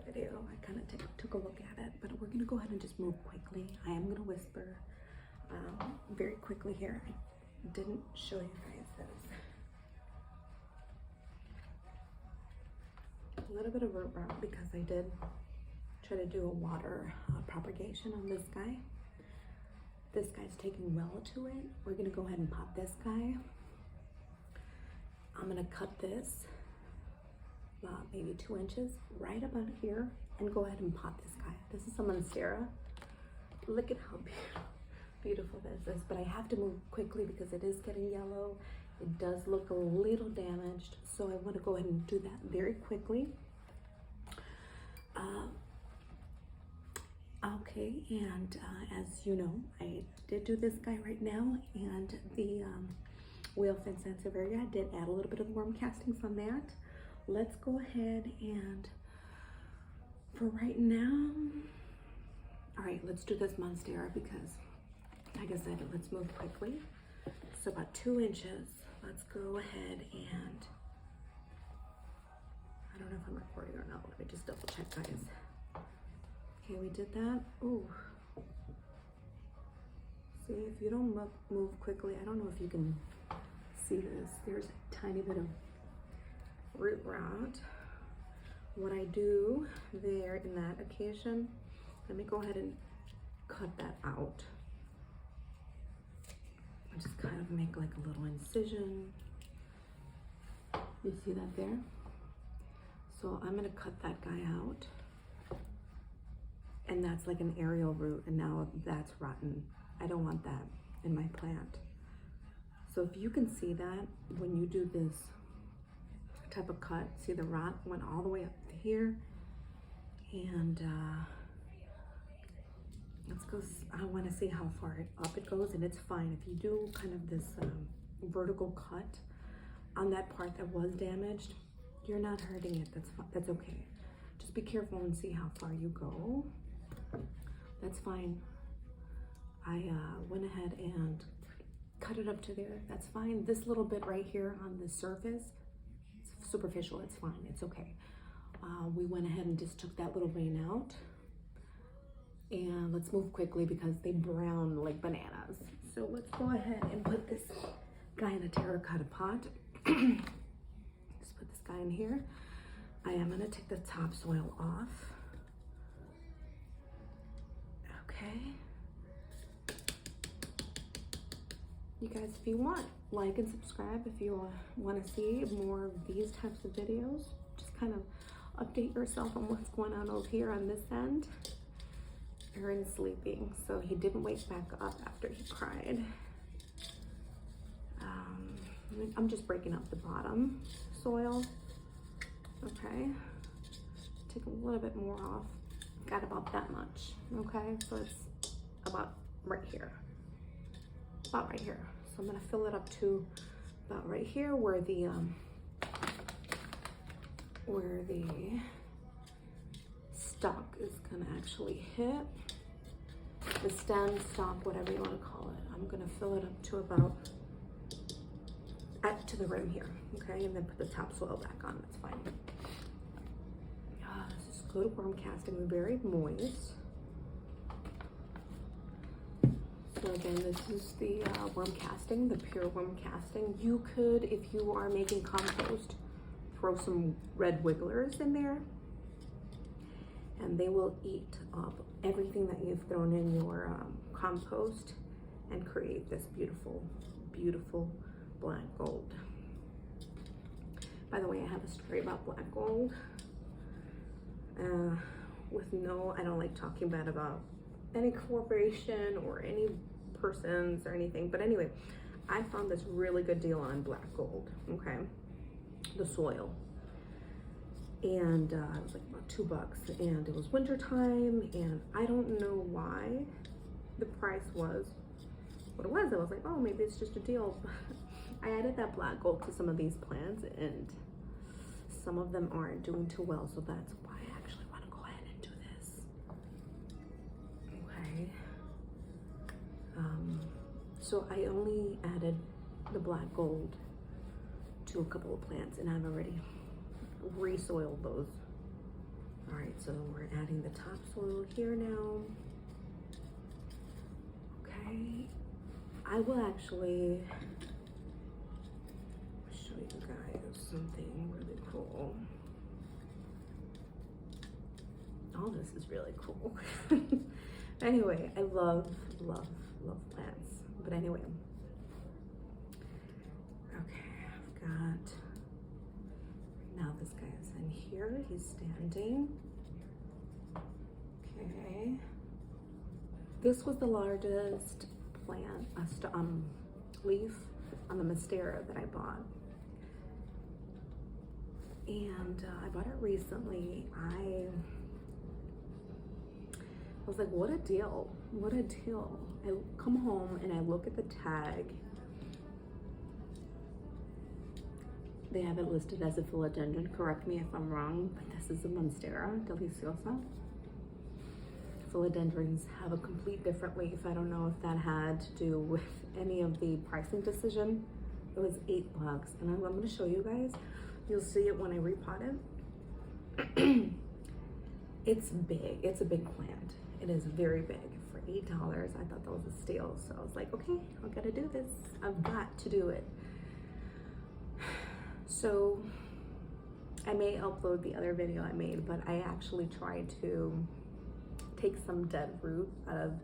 video. I kind of took a look at it, but we're gonna go ahead and just move quickly. I am gonna whisper very quickly here. I didn't show you guys this. A little bit of root route because I did try to do a water propagation on this guy. This guy's taking well to it. We're gonna go ahead and pot this guy. I'm gonna cut this maybe 2 inches right about here and go ahead and pot this guy. This is a Monstera. Look at how beautiful this is, but I have to move quickly because it is getting yellow. It does look a little damaged, so I want to go ahead and do that very quickly. Okay, and as you know, I did do this guy right now, and the whale fin sansevieria, I did add a little bit of worm castings on that. Let's go ahead and, for right now, all right, let's do this Monstera because, like I said, let's move quickly. So about 2 inches. Let's go ahead and, I don't know if I'm recording or not. Let me just double check, guys. Okay, we did that. Ooh. See, if you don't move quickly, I don't know if you can see this. There's a tiny bit of root rot. What I do there in that occasion, let me go ahead and cut that out. I just kind of make like a little incision. You see that there? So I'm gonna cut that guy out. And that's like an aerial root, and now that's rotten. I don't want that in my plant. So if you can see that when you do this type of cut, see the rot went all the way up to here, and let's go. I want to see how far up it goes, and it's fine if you do kind of this vertical cut on that part that was damaged. You're not hurting it. That's okay. Just be careful and see how far you go. That's fine. I went ahead and cut it up to there. That's fine. This little bit right here on the surface, it's superficial. It's fine. It's okay. We went ahead and just took that little vein out. And let's move quickly because they brown like bananas. So let's go ahead and put this guy in a terracotta pot. Just put this guy in here. I am gonna take the topsoil off. Okay. You guys, if you want, like and subscribe if you want to see more of these types of videos. Just kind of update yourself on what's going on over here on this end. Aaron's sleeping, so he didn't wake back up after he cried. I'm just breaking up the bottom soil. Okay, take a little bit more off. Got about that much. Okay, so it's about right here. About right here. So I'm gonna fill it up to about right here where the stalk is gonna actually hit. The stem, stalk, whatever you want to call it. I'm gonna fill it up to about to the rim here, okay, and then put the topsoil back on. That's fine. This is good worm casting, very moist. So again, this is the worm casting, the pure worm casting. You could, if you are making compost, throw some red wigglers in there, and they will eat up everything that you've thrown in your compost and create this beautiful, beautiful black gold. By the way, I have a story about black gold. I don't like talking bad about any corporation or any persons or anything, but anyway, I found this really good deal on black gold, okay? The soil. And it was like about $2, and it was winter time, and I don't know why the price was what it was. I was like, oh, maybe it's just a deal. I added that black gold to some of these plants, and some of them aren't doing too well, so that's why I actually want to go ahead and do this. Okay. So I only added the black gold to a couple of plants, and I've already re-soiled those All right, so we're adding the topsoil here now. Okay, I will actually show you guys something really cool. All this is really cool. Anyway, I love plants. But anyway, okay, I've got, now this guy is in here, he's standing. Okay, this was the largest plant, leaf on the monstera that I bought. And I bought it recently. I was like, what a deal, what a deal. I come home and I look at the tag. They have it listed as a philodendron, correct me if I'm wrong, but this is a monstera deliciosa. Philodendrons have a complete different leaf. I don't know if that had to do with any of the pricing decision. It was $8, and I'm gonna show you guys. You'll see it when I repot it. It's big, it's a big plant. It is very big. For $8, I thought that was a steal. So I was like, okay, I've got to do this. I've got to do it. So I may upload the other video I made, but I actually tried to take some dead root out of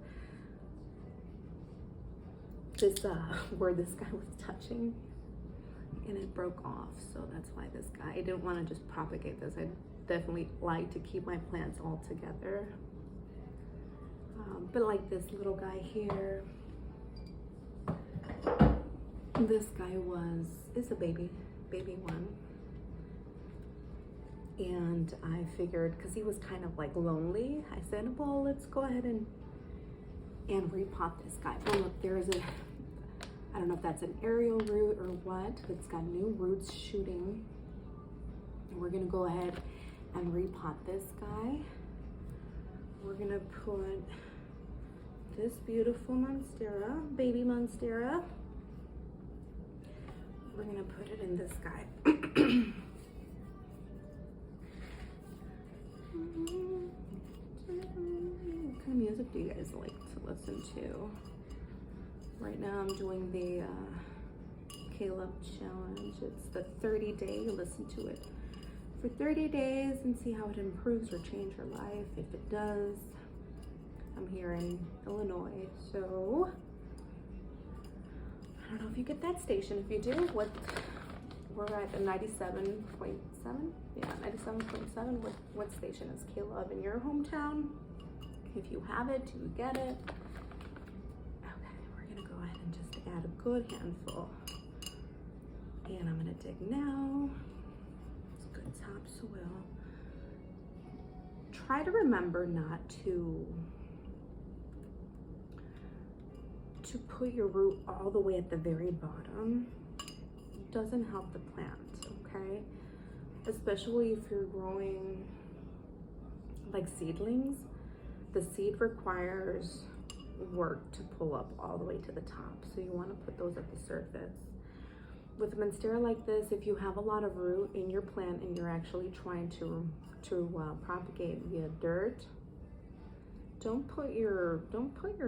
this, where this guy was touching, and it broke off. So that's why this guy, I didn't want to just propagate this. I definitely like to keep my plants all together. But like this little guy here, this guy is a baby one. And I figured, because he was kind of like lonely, I said, well, let's go ahead and repot this guy. Oh, look, there is I don't know if that's an aerial root or what, but it's got new roots shooting. And we're gonna go ahead and repot this guy. We're gonna put this beautiful monstera, baby monstera. We're gonna put it in this guy. What kind of music do you guys like to listen to? Right now I'm doing the Caleb challenge. It's the 30-day, listen to it for 30 days and see how it improves or change your life. If it does, I'm here in Illinois, so I don't know if you get that station. If you do, we're at a 97.7. Yeah, 97.7. What station is Caleb in your hometown? If you have it, do you get it? Okay, we're gonna go ahead and just add a good handful. And I'm gonna dig now. It's good topsoil. Try to remember not to put your root all the way at the very bottom. It doesn't help the plant, okay? Especially if you're growing like seedlings. The seed requires work to pull up all the way to the top, so you want to put those at the surface. With a monstera like this, if you have a lot of root in your plant and you're actually trying to propagate via dirt, don't put your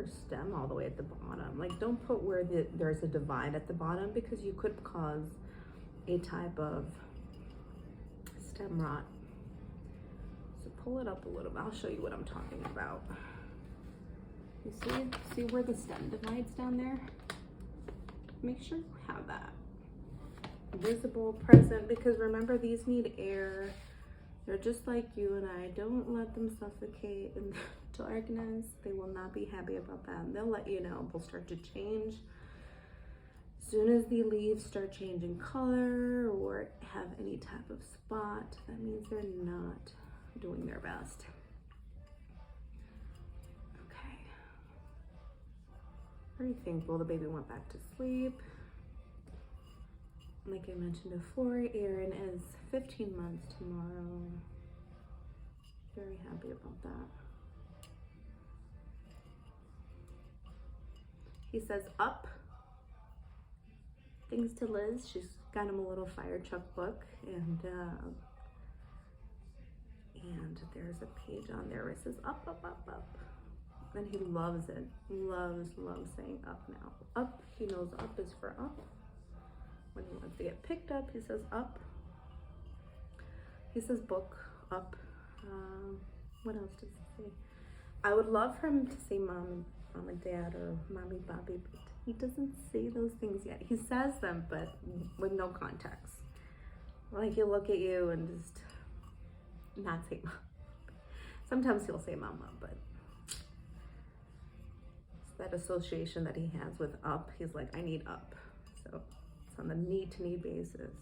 stem all the way at the bottom. Like, don't put where there's a divide at the bottom, because you could cause a type of stem rot. So pull it up a little bit. I'll show you what I'm talking about. You see where the stem divides down there? Make sure you have that visible, present, because remember, these need air. They're just like you and I. Don't let them suffocate in the darkness. They will not be happy about that. And they'll let you know. They'll start to change. As soon as the leaves start changing color or have any type of spot, that means they're not doing their best. Okay. Very thankful the baby went back to sleep. Like I mentioned before, Aaron is 15 months tomorrow. Very happy about that. He says up. Thanks to Liz, she's got him a little fire truck book, and And there's a page on there where it says up, up, up, up. And he loves it. Loves saying up now. Up, he knows up is for up. When he wants to get picked up, he says up. He says book, up. What else does he say? I would love for him to say mom and dad or mommy, Bobby, but he doesn't say those things yet. He says them, but with no context. Like he'll look at you and just not say mom. Sometimes he'll say mama, but it's that association that he has with up. He's like, I need up. So it's on the need to need basis.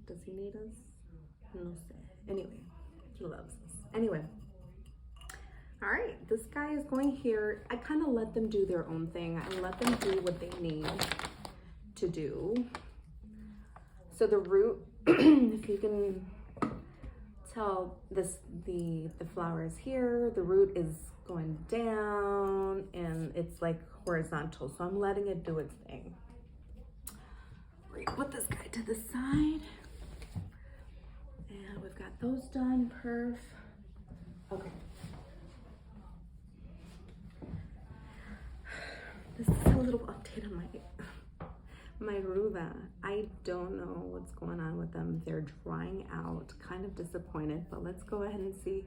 Does he need us? No say. Anyway, he loves us. Anyway. All right, this guy is going here. I kind of let them do their own thing. I let them do what they need to do. So the root, if you can tell, the flower is here. The root is going down and it's like horizontal. So I'm letting it do its thing. We're gonna put this guy to the side. And we've got those done, perf. Okay. This is a little update on my ruva. I don't know what's going on with them. They're drying out, kind of disappointed, but let's go ahead and see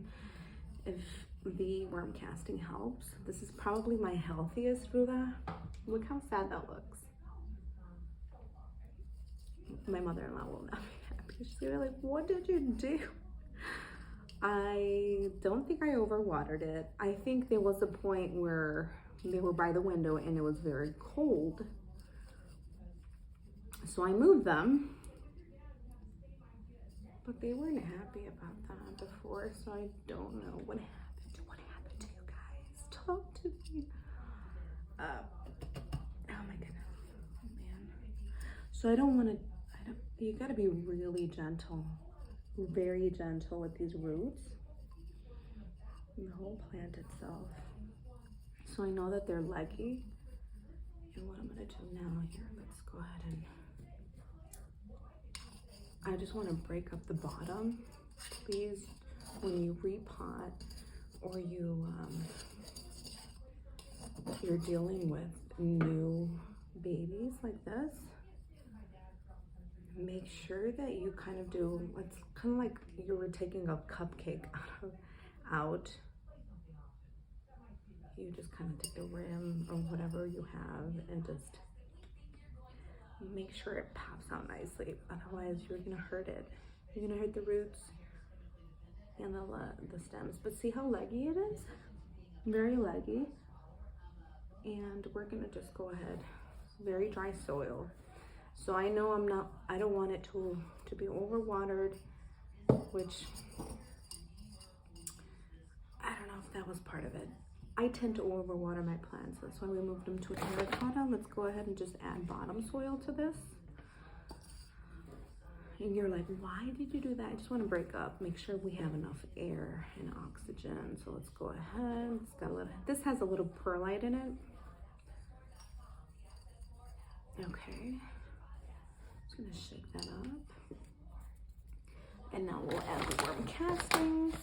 if the worm casting helps. This is probably my healthiest ruva. Look how sad that looks. My mother-in-law will not be happy. She's gonna be like, what did you do? I don't think I overwatered it. I think there was a point where they were by the window and it was very cold. So I moved them, but they weren't happy about that before. So I don't know what happened. What happened to you guys? Talk to me. Oh my goodness, man. So I don't want to, you gotta be really gentle, very gentle with these roots and the whole plant itself. So I know that they're leggy. And what I'm gonna do now here, let's go ahead and, I just wanna break up the bottom. Please, when you repot or you're dealing with new babies like this, make sure that you kind of do, it's kind of like you were taking a cupcake out. You just kind of take the rim or whatever you have and just make sure it pops out nicely. Otherwise, you're gonna hurt it. You're gonna hurt the roots and the stems. But see how leggy it is? Very leggy. And we're gonna just go ahead. Very dry soil. So I know I don't want it to be overwatered, which I don't know if that was part of it. I tend to overwater my plants. That's why we moved them to a terracotta. Let's go ahead and just add bottom soil to this. And you're like, why did you do that? I just want to break up, make sure we have enough air and oxygen. So let's go ahead. It's got a little, this has a little perlite in it. Okay. Just gonna shake that up. And now we'll add the worm castings.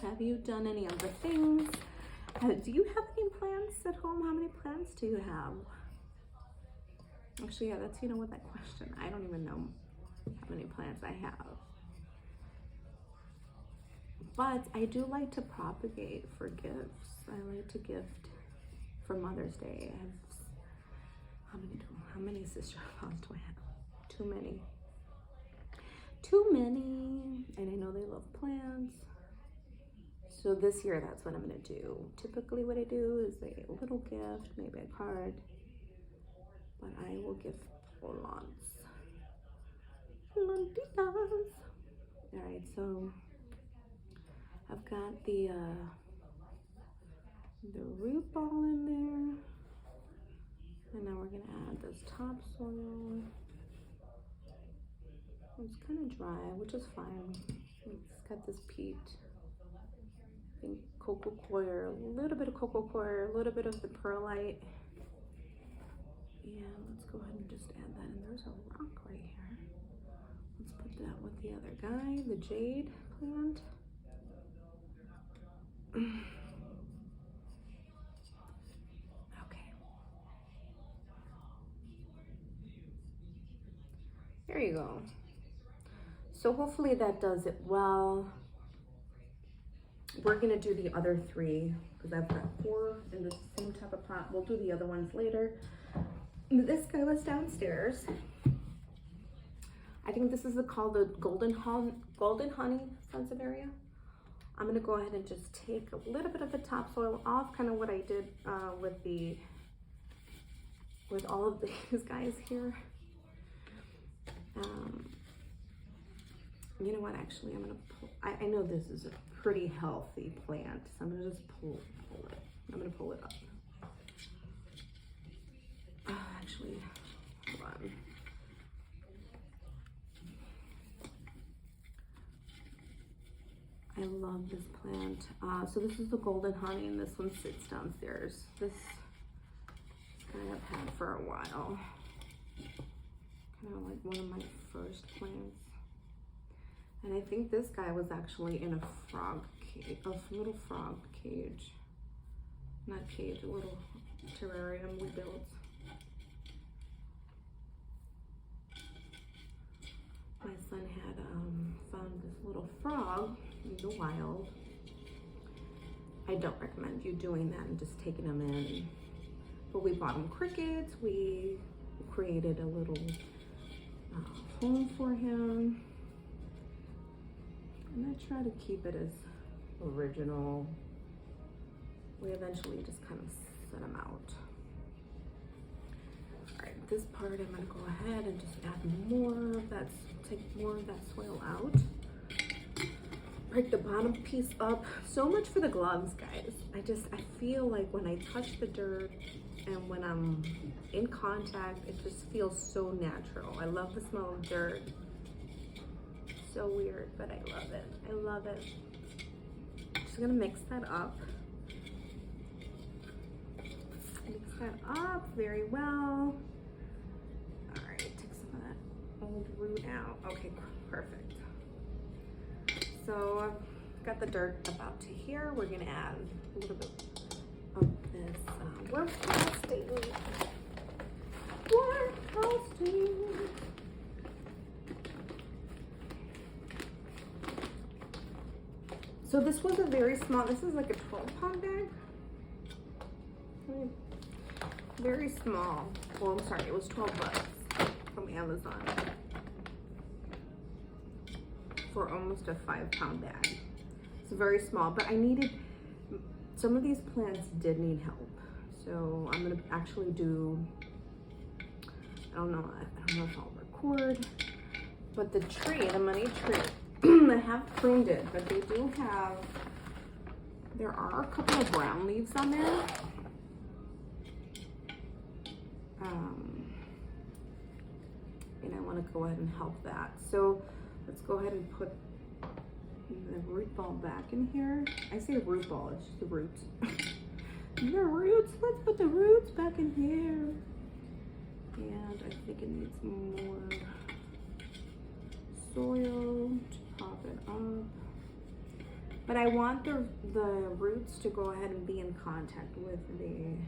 Have you done any other things? Do you have any plants at home? How many plants do you have? Actually, yeah, that's, you know what, that question. I don't even know how many plants I have. But I do like to propagate for gifts. I like to gift for Mother's Day. I have, how many sister-in-laws do I have? Too many. Too many. And I know they love plants. So this year, that's what I'm gonna do. Typically what I do is a little gift, maybe a card, but I will give plants. Plantitas. All right, so I've got the root ball in there. And now we're gonna add this topsoil. It's kind of dry, which is fine. It's got this peat. I think cocoa coir, a little bit of cocoa coir, a little bit of the perlite. And let's go ahead and just add that in. There's a rock right here. that with the other guy, the jade plant. Okay. There you go. So hopefully that does it well. We're gonna do the other 3 because I've got 4 in the same type of pot. We'll do the other ones later. This guy was downstairs. I think this is called the Golden Honey Sansevieria. I'm gonna go ahead and just take a little bit of the topsoil off, kind of what I did with all of these guys here. You know what, actually, I'm gonna pull, I know this is a pretty healthy plant, so I'm gonna just pull it. I'm gonna pull it up. Actually, hold on. I love this plant. So this is the golden honey, and this one sits downstairs. This guy I've had for a while. Kind of like one of my first plants. And I think this guy was actually in a frog cage, a little frog cage. Not cage, a little terrarium we built. My son had found this little frog in the wild. I don't recommend you doing that and just taking them in. But we bought him crickets. We created a little home for him. And I try to keep it as original. We eventually just kind of set them out. All right, this part I'm gonna go ahead and just add more of that, take more of that soil out. Break the bottom piece up. So much for the gloves, guys. I feel like when I touch the dirt and when I'm in contact, it just feels so natural. I love the smell of dirt. So weird, but I love it. I love it. Just gonna mix that up. Mix that up very well. All right, take some of that old root out. Okay, perfect. So I've got the dirt about to here. We're gonna add a little bit of this worm casting. Worm casting. So this was a very small, this is like a 12-pound bag. Very small. Well, I'm sorry, it was 12 bucks from Amazon for almost a 5-pound bag. It's very small, but I needed, some of these plants did need help. So I'm gonna actually do, I don't know if I'll record, but the tree, the money tree, I have pruned it, but they do have, there are a couple of brown leaves on there. And I want to go ahead and help that. So let's go ahead and put the root ball back in here. I say root ball, it's just the roots. The roots, let's put the roots back in here. And I think it needs more soil to pop it up. But I want the roots to go ahead and be in contact with the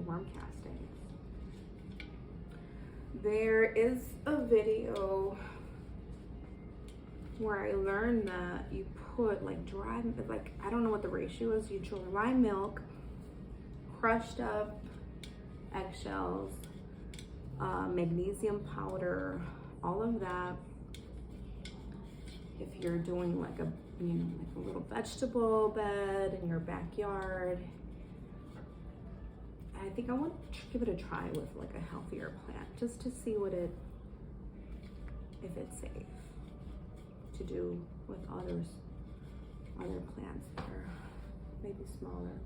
worm castings. There is a video where I learned that you put like dry, like I don't know what the ratio is, you dry milk, crushed up eggshells, magnesium powder, all of that. If you're doing like a, you know, like a little vegetable bed in your backyard, I think I want to give it a try with like a healthier plant, just to see what it, if it's safe to do with other plants that are maybe smaller.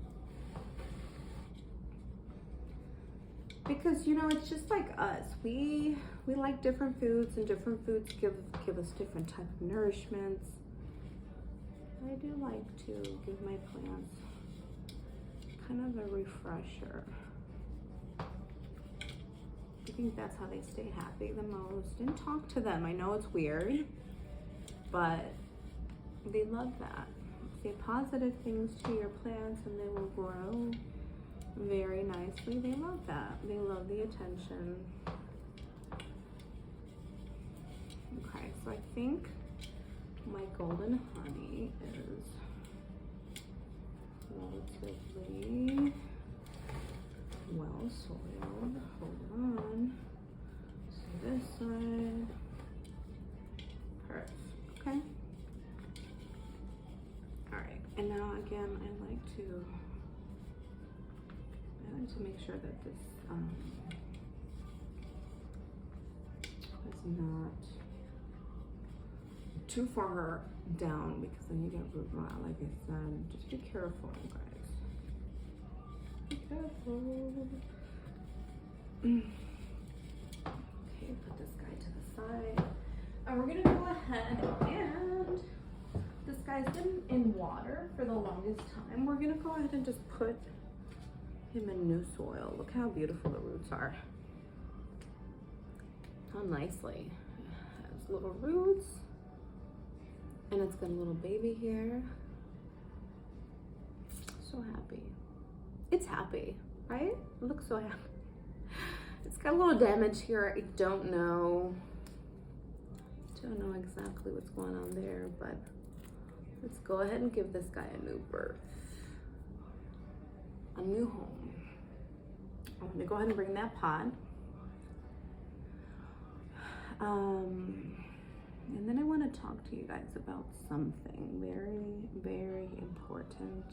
Because, you know, it's just like us. We like different foods, and different foods give us different type of nourishments. I do like to give my plants kind of a refresher. I think that's how they stay happy the most. And talk to them. I know it's weird, but they love that. Say positive things to your plants and they will grow very nicely. They love that. They love the attention. Okay, so I think my golden honey is relatively well soiled. Hold on. So this side. Perfect. Okay. Alright. And now again I like to make sure that this is not too far down, because then you get root rot, like I said. Just be careful, guys. Be careful. Okay, put this guy to the side. And we're gonna go ahead and this guy's been in water for the longest time. We're gonna go ahead and just put him in new soil. Look how beautiful the roots are. How nicely. It has little roots. And it's got a little baby here. So happy. It's happy, right? It looks so happy. It's got a little damage here. I don't know exactly what's going on there, but let's go ahead and give this guy a new birth. A new home. I'm gonna go ahead and bring that pot. And then I want to talk to you guys about something very, very important.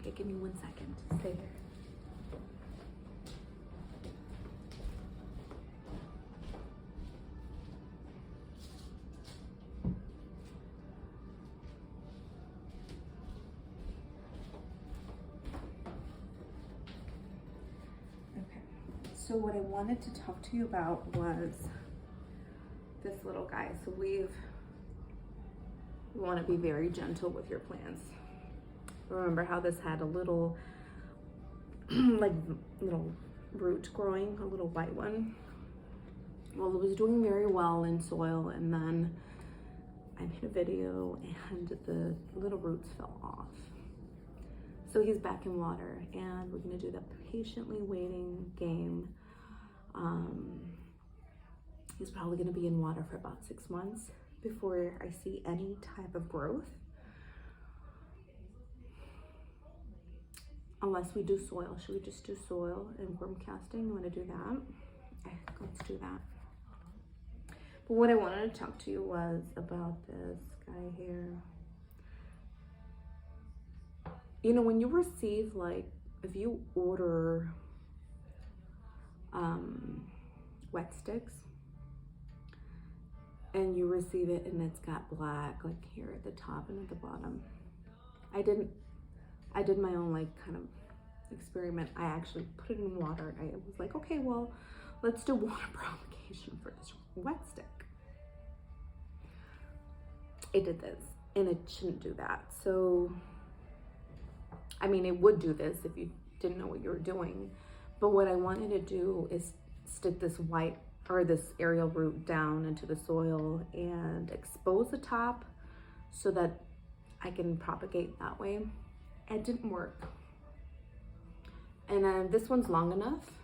Okay, give me 1 second. Stay there. Okay, so what I wanted to talk to you about was this little guy. So we want to be very gentle with your plants. Remember how this had a little like little root growing, a little white one? Well, it was doing very well in soil, and then I made a video and the little roots fell off. So he's back in water, and we're going to do the patiently waiting game. He's probably going to be in water for about 6 months before I see any type of growth. Unless we do soil. Should we just do soil and worm casting? You want to do that? Okay, let's do that. But what I wanted to talk to you was about this guy here. You know, when you receive, like, if you order wet sticks, and you receive it and it's got black, like here at the top and at the bottom. I did my own, like, kind of experiment. I actually put it in water, and I was like, okay, well, let's do water propagation for this wet stick. It did this, and it shouldn't do that. So, I mean, it would do this if you didn't know what you were doing. But what I wanted to do is stick this white or this aerial root down into the soil and expose the top so that I can propagate that way. It didn't work. And this one's long enough.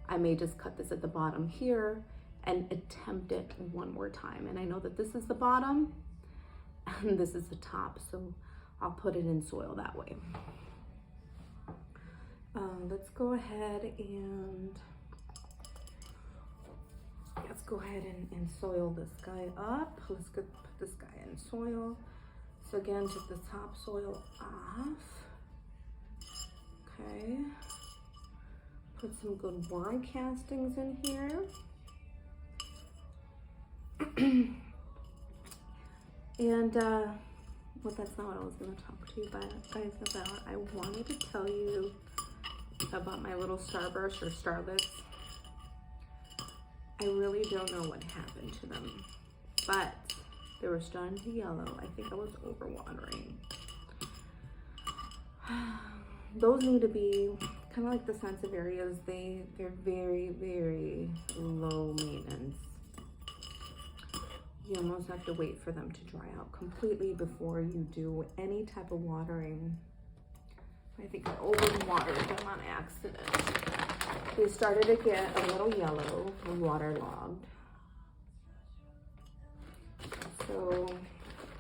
I may just cut this at the bottom here and attempt it one more time. And I know that this is the bottom and this is the top, so I'll put it in soil that way. Let's go ahead and soil this guy up. Let's go put this guy in soil. So again, take the top soil off. Okay. Put some good worm castings in here. And well, that's not what I was going to talk to you guys about. I wanted to tell you about my little starburst or starlets. I really don't know what happened to them, but they were starting to yellow. I think I was overwatering. Those need to be kind of like the Sansevierias, they're very, very low maintenance. You almost have to wait for them to dry out completely before you do any type of watering. I think I over-watered them on accident. They started to get a little yellow and waterlogged. So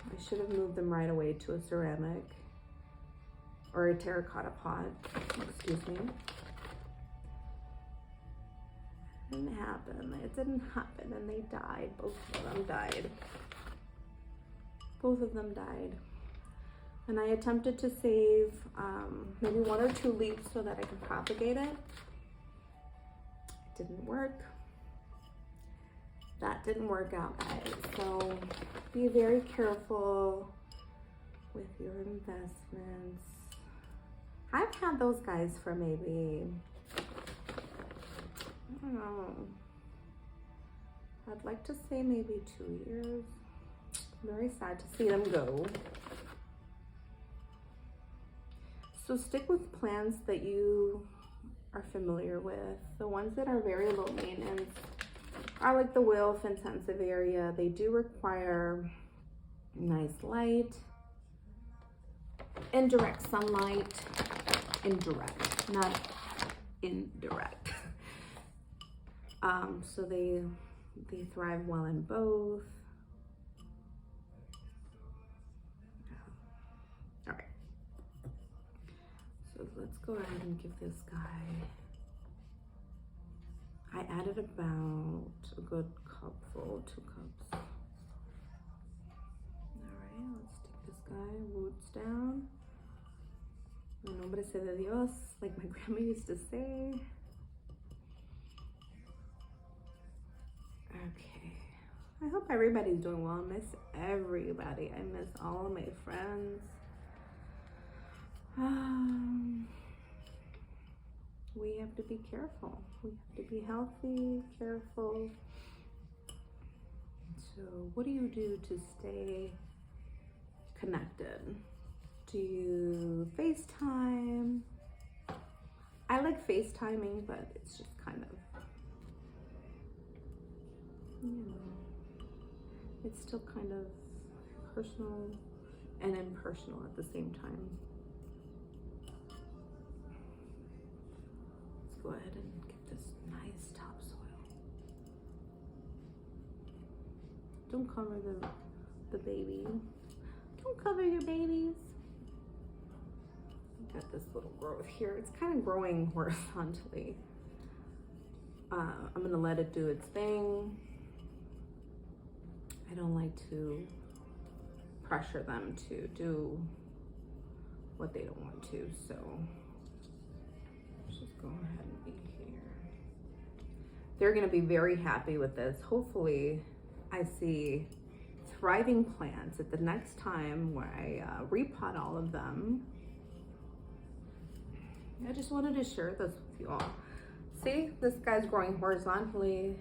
I should have moved them right away to a ceramic or a terracotta pot, excuse me. It didn't happen. It didn't happen, and they died. Both of them died. Both of them died. And I attempted to save maybe 1 or 2 leaves so that I could propagate it. It didn't work. That didn't work out, guys. So be very careful with your investments. I've had those guys for maybe, I don't know, I'd like to say maybe 2 years. Very sad to see them go. So stick with plants that you are familiar with. The ones that are very low maintenance are like the Wilf and Sansevieria. They do require nice light, indirect sunlight, indirect, not indirect. So they thrive well in both. All right. So let's go ahead and give this guy. I added about a good cupful, 2 cups. All right, let's take this guy, roots down. En nombre sea de Dios, like my grandma used to say. Okay, I hope everybody's doing well. I miss everybody. I miss all of my friends. We have to be careful. We have to be healthy, careful. So what do you do to stay connected? Do you FaceTime? I like FaceTiming, but it's just kind of, you know, it's still kind of personal and impersonal at the same time. Let's go ahead and get this nice topsoil. Don't cover the baby. Don't cover your babies. Got this little growth here. It's kind of growing horizontally. I'm gonna let it do its thing. I don't like to pressure them to do what they don't want to, so let's just go ahead and be here. They're gonna be very happy with this. Hopefully I see thriving plants at the next time where I repot all of them. I just wanted to share this with you all. See, this guy's growing horizontally.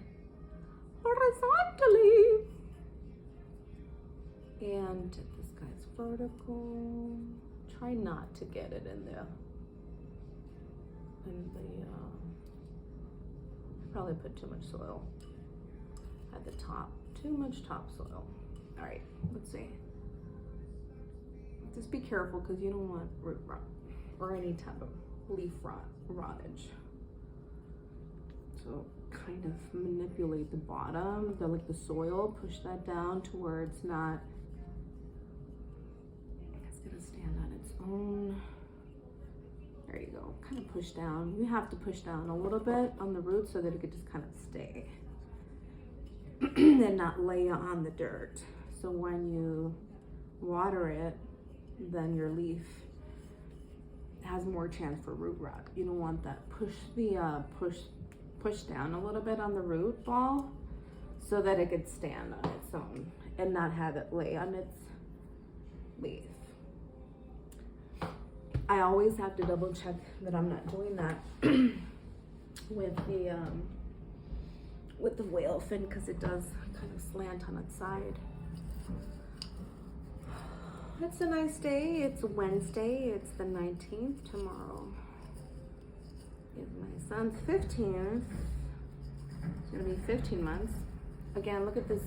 And this guy's vertical. Try not to get it in the probably put too much soil at the top. Too much topsoil. All right, let's see. Just be careful because you don't want root rot or any type of leaf rottage. So kind of manipulate the bottom, like the soil, push that down to where it's not, it's gonna stand on its own. There you go, kind of push down. You have to push down a little bit on the roots so that it could just kind of stay and not lay on the dirt. So when you water it, then your leaf has more chance for root rot. You don't want that. Push down a little bit on the root ball so that it could stand on its own and not have it lay on its leaf. I always have to double check that I'm not doing that with the whale fin because it does kind of slant on its side. It's a nice day. It's Wednesday. It's the 19th tomorrow. son's 15th. It's gonna be 15 months. Again, look at this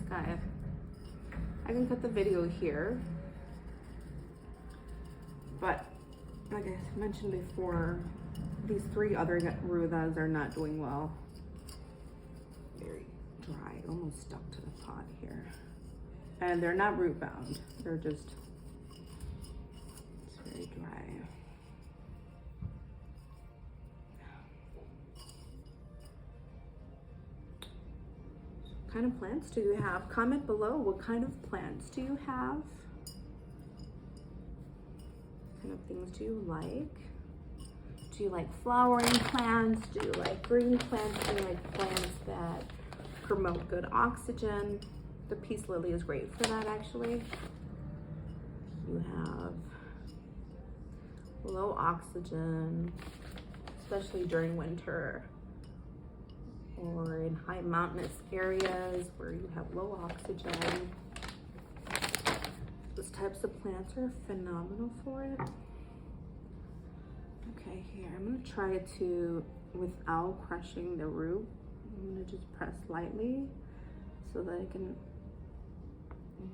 guy. I can cut the video here, but like I mentioned before, these 3 other ruthas are not doing well. Very dry, almost stuck to the pot here. And they're not root bound, they're just, it's very dry. What kind of plants do you have? Comment below, what kind of plants do you have? What kind of things do you like? Do you like flowering plants? Do you like green plants? Do you like plants that promote good oxygen? The peace lily is great for that, actually. You have low oxygen, especially during winter, or in high mountainous areas where you have low oxygen. Those types of plants are phenomenal for it. Okay, here, I'm gonna try to, without crushing the root, I'm gonna just press lightly so that I can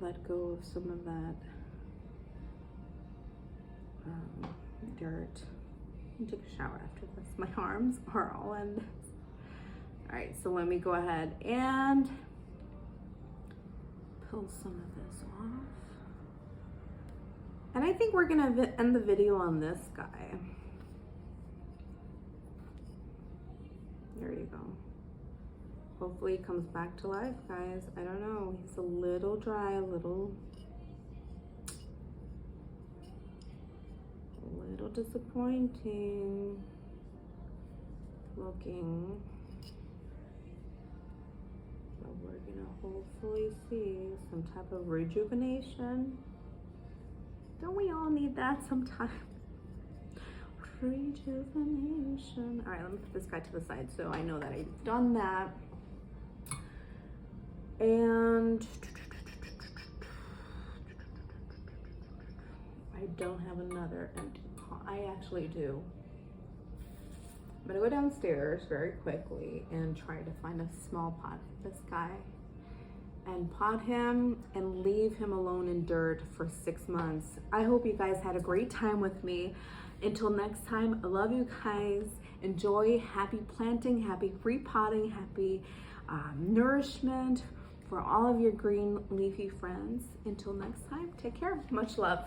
let go of some of that dirt. I'm gonna take a shower after this. My arms are all in this. All right, so let me go ahead and pull some of this off. And I think we're gonna end the video on this guy. There you go. Hopefully he comes back to life, guys. I don't know, he's a little dry, a little disappointing looking. But we're gonna hopefully see some type of rejuvenation. Don't we all need that sometime? Rejuvenation. All right, let me put this guy to the side so I know that I've done that. And I don't have another empty pot. I actually do. I'm gonna go downstairs very quickly and try to find a small pot for this guy and pot him and leave him alone in dirt for 6 months. I hope you guys had a great time with me. Until next time, I love you guys. Enjoy, happy planting, happy repotting, happy nourishment for all of your green leafy friends. Until next time, take care. Much love.